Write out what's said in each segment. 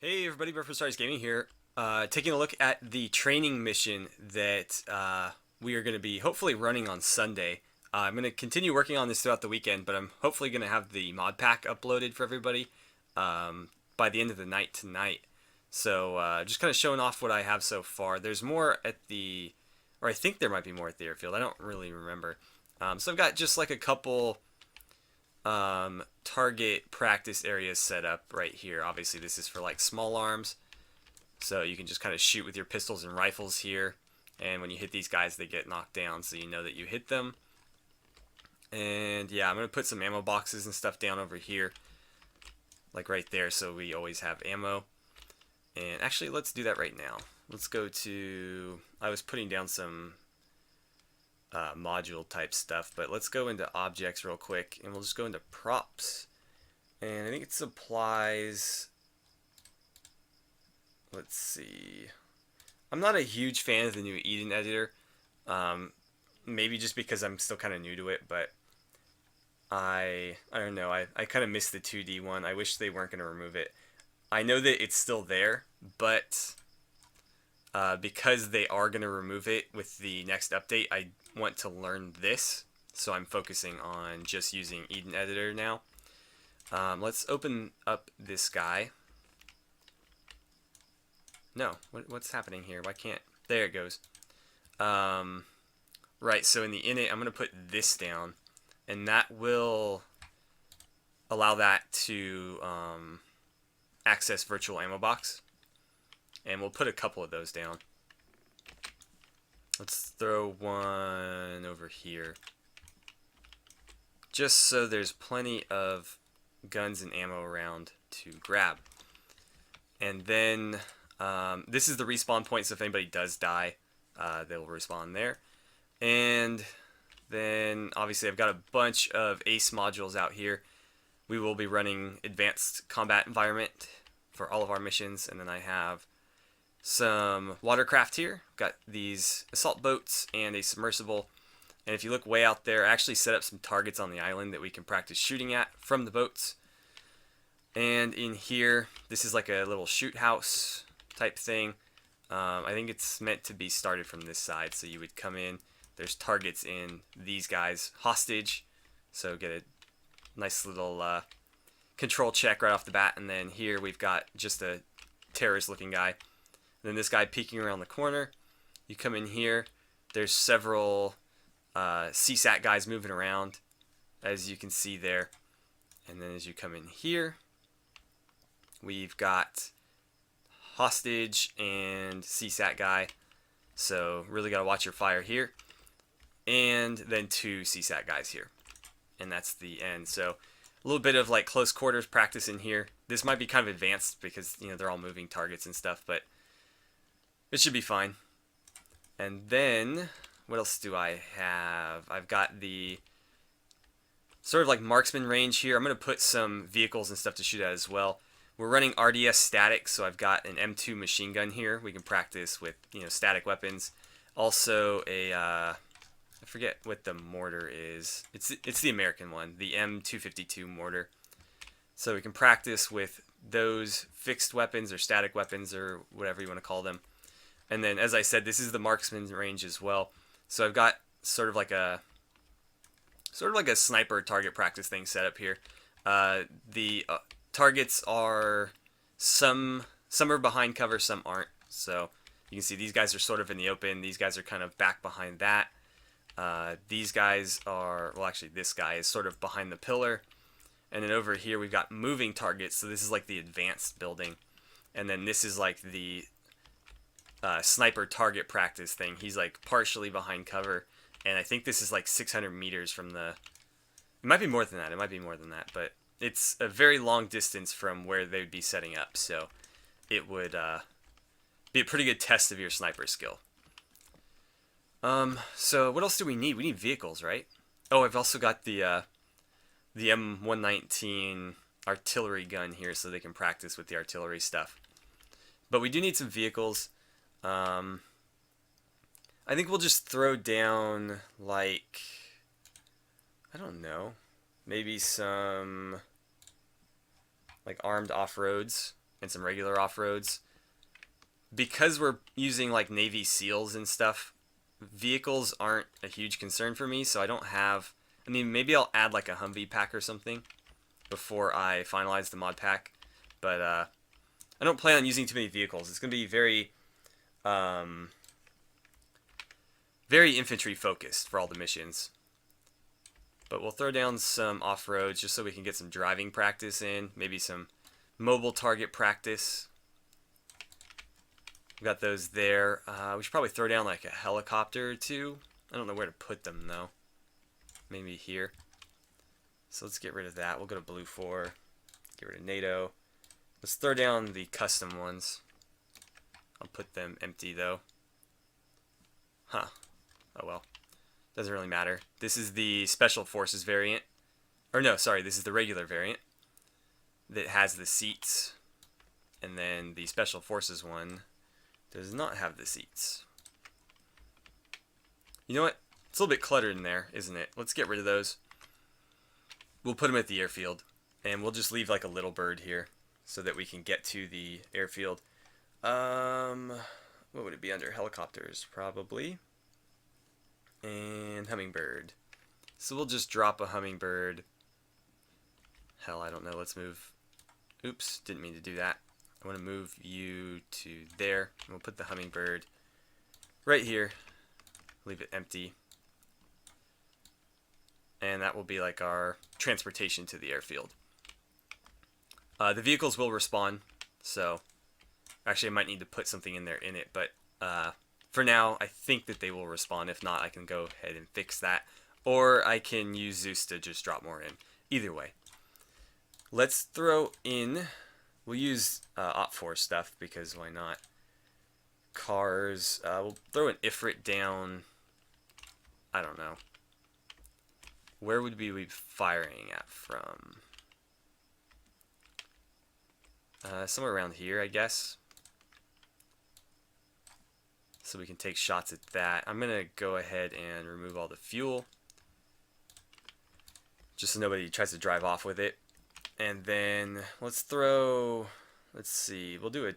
Hey everybody, AstartesGaming here. Taking a look at the training mission that we are going to be hopefully running on Sunday. I'm going to continue working on this throughout the weekend, but I'm hopefully going to have the mod pack uploaded for everybody by the end of the night tonight. So just kind of showing off what I have so far. There's more at the, or I think there might be more at the airfield. I don't really remember. So I've got just like a couple target practice areas set up right here. Obviously this is for like small arms, so you can just kind of shoot with your pistols and rifles here, and when you hit these guys they get knocked down, so you know that you hit them. And yeah, I'm gonna put some ammo boxes and stuff down over here, like right there, so we always have ammo. And actually let's do that right now. Let's go to, I was putting down some module type stuff, but let's go into objects real quick, and we'll just go into props. And I think it supplies, let's see, I'm not a huge fan of the new Eden editor, maybe just because I'm still kind of new to it, but I don't know, I kind of miss the 2D one. I wish they weren't going to remove it. I know that it's still there, but because they are going to remove it with the next update, I want to learn this, so I'm focusing on just using Eden Editor now. Let's open up this guy. No, what's happening here? Why can't? There it goes. Right, so in the init, I'm going to put this down, and that will allow that to access virtual ammo box. And we'll put a couple of those down. Let's throw one over here, just so there's plenty of guns and ammo around to grab. And then this is the respawn point, so if anybody does die, they'll respawn there. And then obviously I've got a bunch of ACE modules out here. We will be running advanced combat environment for all of our missions, and then I have some watercraft here. Got these assault boats and a submersible. And if you look way out there, I actually set up some targets on the island that we can practice shooting at from the boats. And in here, this is like a little shoot house type thing. I think it's meant to be started from this side, so you would come in. There's targets in these guys hostage, so get a nice little control check right off the bat. And then here we've got just a terrorist looking guy. Then this guy peeking around the corner. You come in here. There's several CSAT guys moving around, as you can see there. And then as you come in here, we've got hostage and CSAT guy. So really got to watch your fire here. And then two CSAT guys here. And that's the end. So a little bit of like close quarters practice in here. This might be kind of advanced because, you know, they're all moving targets and stuff, but it should be fine. And then, what else do I have? I've got the sort of like marksman range here. I'm going to put some vehicles and stuff to shoot at as well. We're running RDS static, so I've got an M2 machine gun here. We can practice with, you know, static weapons. Also a, I forget what the mortar is. It's the American one, the M252 mortar. So we can practice with those fixed weapons or static weapons or whatever you want to call them. And then, as I said, this is the marksman range as well. So I've got sort of like a sniper target practice thing set up here. The targets are some are behind cover, some aren't. So you can see these guys are sort of in the open. These guys are kind of back behind that. These guys are, well, actually this guy is sort of behind the pillar. And then over here we've got moving targets. So this is like the advanced building. And then this is like the sniper target practice thing. He's like partially behind cover, and I think this is like 600 meters from the, it might be more than that, but it's a very long distance from where they would be setting up, so it would be a pretty good test of your sniper skill. So what else do we need? We need vehicles, right? Oh, I've also got the M119 artillery gun here, so they can practice with the artillery stuff. But we do need some vehicles. I think we'll just throw down, like, I don't know, maybe some like armed off-roads and some regular off-roads. Because we're using like Navy SEALs and stuff, vehicles aren't a huge concern for me, so I don't have... I mean, maybe I'll add like a Humvee pack or something before I finalize the mod pack, but I don't plan on using too many vehicles. It's going to be very infantry focused for all the missions. But we'll throw down some off-roads just so we can get some driving practice in, maybe some mobile target practice. We got those there. We should probably throw down like a helicopter or two. I don't know where to put them though. Maybe here. So let's get rid of that. We'll go to Blue 4. Get rid of NATO. Let's throw down the custom ones. I'll put them empty though. Huh. Oh well. Doesn't really matter. This is the Special Forces variant. Or no, sorry, this is the regular variant that has the seats. And then the Special Forces one does not have the seats. You know what? It's a little bit cluttered in there, isn't it? Let's get rid of those. We'll put them at the airfield. And we'll just leave like a little bird here so that we can get to the airfield. What would it be under? Helicopters, probably. And hummingbird. So we'll just drop a hummingbird. Hell, I don't know. Let's move. Oops, didn't mean to do that. I want to move you to there. And we'll put the hummingbird right here. Leave it empty. And that will be like our transportation to the airfield. The vehicles will respawn, so actually I might need to put something in there in it, but for now I think that they will respawn. If not, I can go ahead and fix that, or I can use Zeus to just drop more in. Either way, let's throw in, we'll use Op4 stuff because why not. Cars, we'll throw an Ifrit down, I don't know. Where would we be firing at from? Somewhere around here, I guess. So we can take shots at that. I'm going to go ahead and remove all the fuel, just so nobody tries to drive off with it. And then let's throw, let's see, we'll do a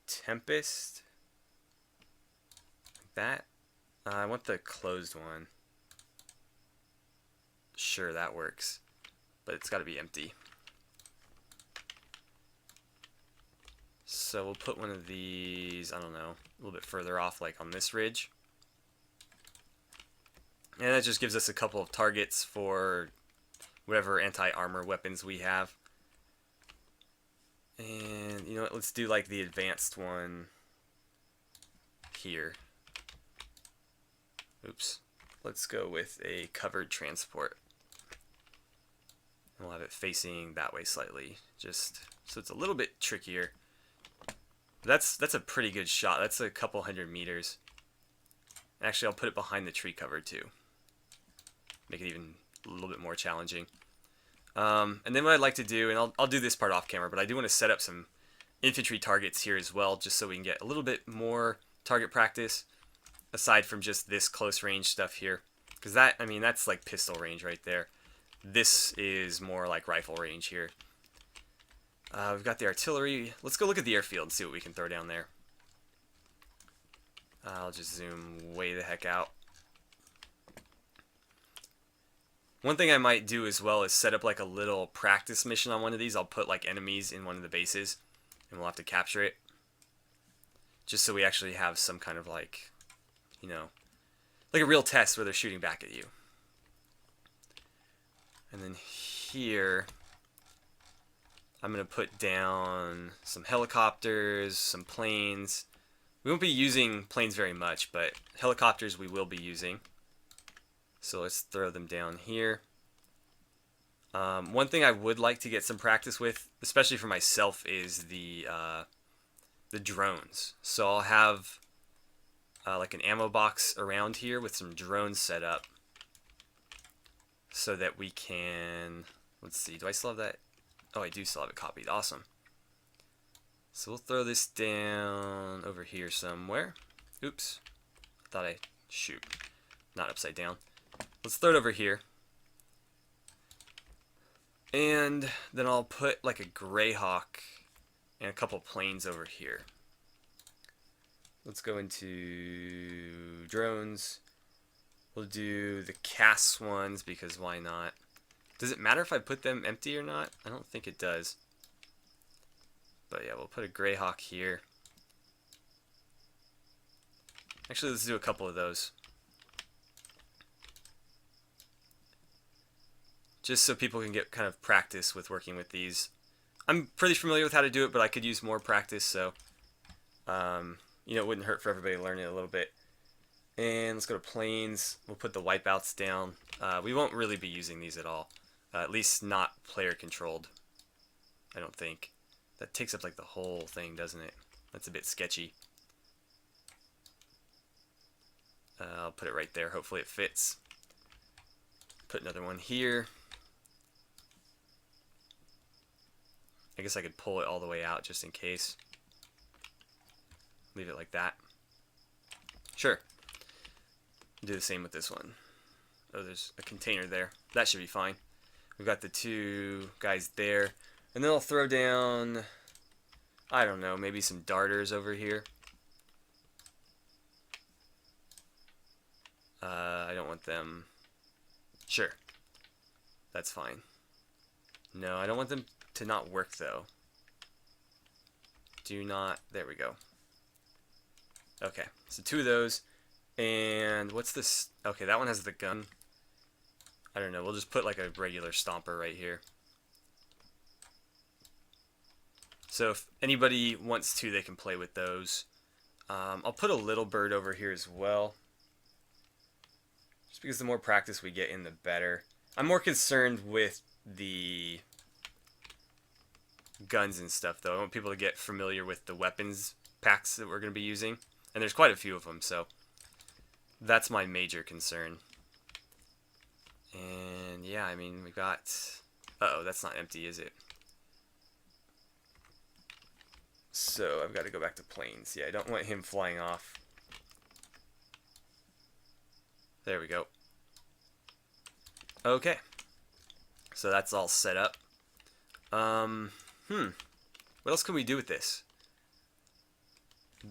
Tempest. Like that. I want the closed one. Sure, that works. But it's got to be empty. So we'll put one of these, I don't know, a little bit further off, like on this ridge. And that just gives us a couple of targets for whatever anti-armor weapons we have. And you know what, let's do like the advanced one here. Oops. Let's go with a covered transport. We'll have it facing that way slightly, just so it's a little bit trickier. That's a pretty good shot. That's a couple 100 meters. Actually, I'll put it behind the tree cover too. Make it even a little bit more challenging. And then what I'd like to do, and I'll do this part off camera, but I do want to set up some infantry targets here as well, just so we can get a little bit more target practice, aside from just this close range stuff here. Because that, I mean, that's like pistol range right there. This is more like rifle range here. We've got the artillery. Let's go look at the airfield and see what we can throw down there. I'll just zoom way the heck out. One thing I might do as well is set up like a little practice mission on one of these. I'll put like enemies in one of the bases and we'll have to capture it. Just so we actually have some kind of like, you know, like a real test where they're shooting back at you. And then here, I'm going to put down some helicopters, some planes. We won't be using planes very much, but helicopters we will be using. So let's throw them down here. One thing I would like to get some practice with, especially for myself, is the drones. So I'll have like an ammo box around here with some drones set up, so that we can, let's see, do I still have that? Oh, I do still have it copied. Awesome. So we'll throw this down over here somewhere. Oops. I thought shoot. Not upside down. Let's throw it over here. And then I'll put like a Greyhawk and a couple planes over here. Let's go into drones. We'll do the CAS ones because why not? Does it matter if I put them empty or not? I don't think it does. But yeah, we'll put a Greyhawk here. Actually, let's do a couple of those. Just so people can get kind of practice with working with these. I'm pretty familiar with how to do it, but I could use more practice, so you know, it wouldn't hurt for everybody to learn it a little bit. And let's go to planes. We'll put the wipeouts down. We won't really be using these at all. At least not player controlled. I don't think. That takes up like the whole thing, doesn't it? That's a bit sketchy. I'll put it right there. Hopefully it fits. Put another one here. I guess I could pull it all the way out just in case. Leave it like that. Sure. Do the same with this one. Oh, there's a container there. That should be fine. We've got the two guys there. And then I'll throw down, I don't know, maybe some darters over here. I don't want them. Sure. That's fine. No, I don't want them to not work though. Do not. There we go. Okay, so two of those. And what's this? Okay, that one has the gun. I don't know. We'll just put like a regular stomper right here. So if anybody wants to, they can play with those. I'll put a little bird over here as well. Just because the more practice we get in, the better. I'm more concerned with the guns and stuff, though. I want people to get familiar with the weapons packs that we're going to be using. And there's quite a few of them, so that's my major concern. And yeah, I mean, we got... Uh-oh, that's not empty, is it? So I've got to go back to planes. Yeah, I don't want him flying off. There we go. Okay. So that's all set up. What else can we do with this?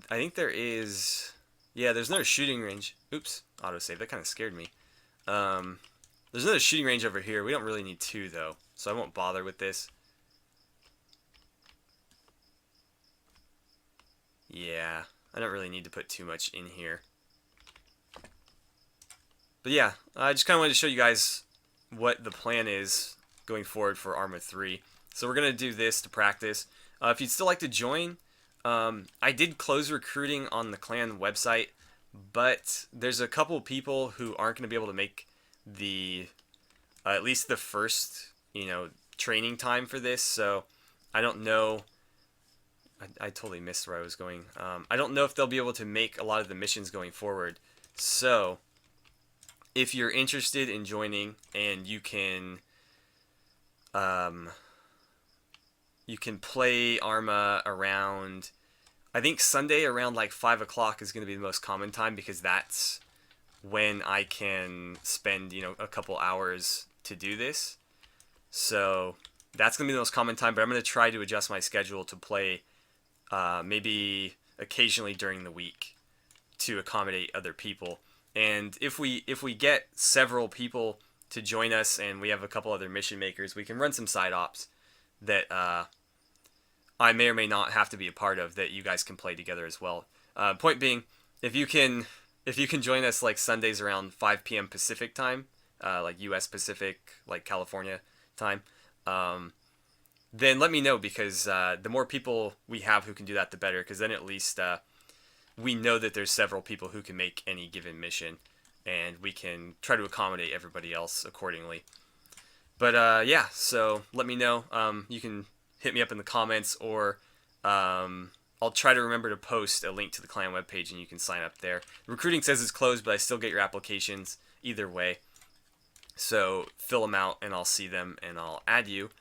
I think there is... Yeah, there's another shooting range. Oops, autosave. That kind of scared me. There's another shooting range over here. We don't really need two, though, so I won't bother with this. Yeah, I don't really need to put too much in here. But yeah, I just kind of wanted to show you guys what the plan is going forward for Arma 3. So we're going to do this to practice. If you'd still like to join, I did close recruiting on the clan website, but there's a couple people who aren't going to be able to make the at least the first, training time for this. So I don't know. I totally missed where I was going. I don't know if they'll be able to make a lot of the missions going forward. So if you're interested in joining and you can play Arma around, I think Sunday around like 5 o'clock is going to be the most common time, because that's when I can spend, a couple hours to do this. So that's going to be the most common time, but I'm going to try to adjust my schedule to play maybe occasionally during the week to accommodate other people. And if we get several people to join us and we have a couple other mission makers, we can run some side ops that I may or may not have to be a part of, that you guys can play together as well. Point being, if you can join us like Sundays around 5 p.m. Pacific time, like U.S. Pacific, like California time, then let me know, because the more people we have who can do that, the better, because then at least we know that there's several people who can make any given mission, and we can try to accommodate everybody else accordingly. But yeah, so let me know. You can hit me up in the comments, or I'll try to remember to post a link to the clan webpage and you can sign up there. Recruiting says it's closed, but I still get your applications either way. So fill them out and I'll see them and I'll add you.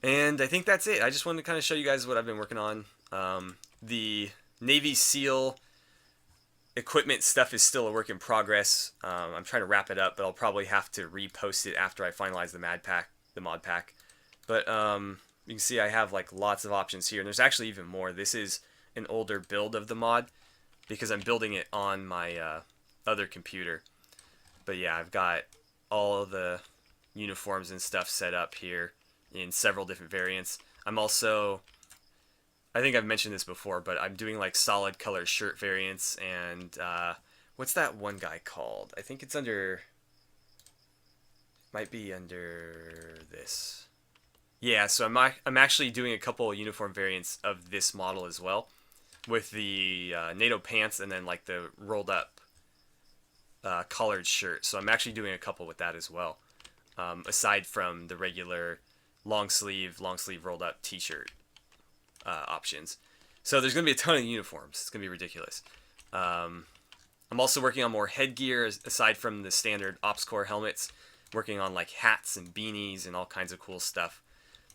And I think that's it. I just wanted to kind of show you guys what I've been working on. The Navy SEAL equipment stuff is still a work in progress. I'm trying to wrap it up, but I'll probably have to repost it after I finalize the mod pack. But You can see I have like lots of options here, and there's actually even more. This is an older build of the mod because I'm building it on my other computer. But yeah, I've got all the uniforms and stuff set up here in several different variants. I'm also, I think I've mentioned this before, but I'm doing like solid color shirt variants, and what's that one guy called? I think it's under, might be under this. Yeah, so I'm actually doing a couple uniform variants of this model as well, with the NATO pants and then like the rolled up collared shirt. So I'm actually doing a couple with that as well, aside from the regular long sleeve rolled up t-shirt options. So there's going to be a ton of uniforms. It's going to be ridiculous. I'm also working on more headgear aside from the standard Ops Core helmets, working on like hats and beanies and all kinds of cool stuff.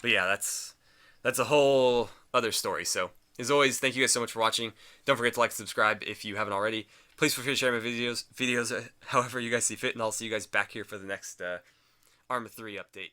But yeah, that's a whole other story. So as always, thank you guys so much for watching. Don't forget to like and subscribe if you haven't already. Please feel free to share my videos however you guys see fit, and I'll see you guys back here for the next Arma 3 update.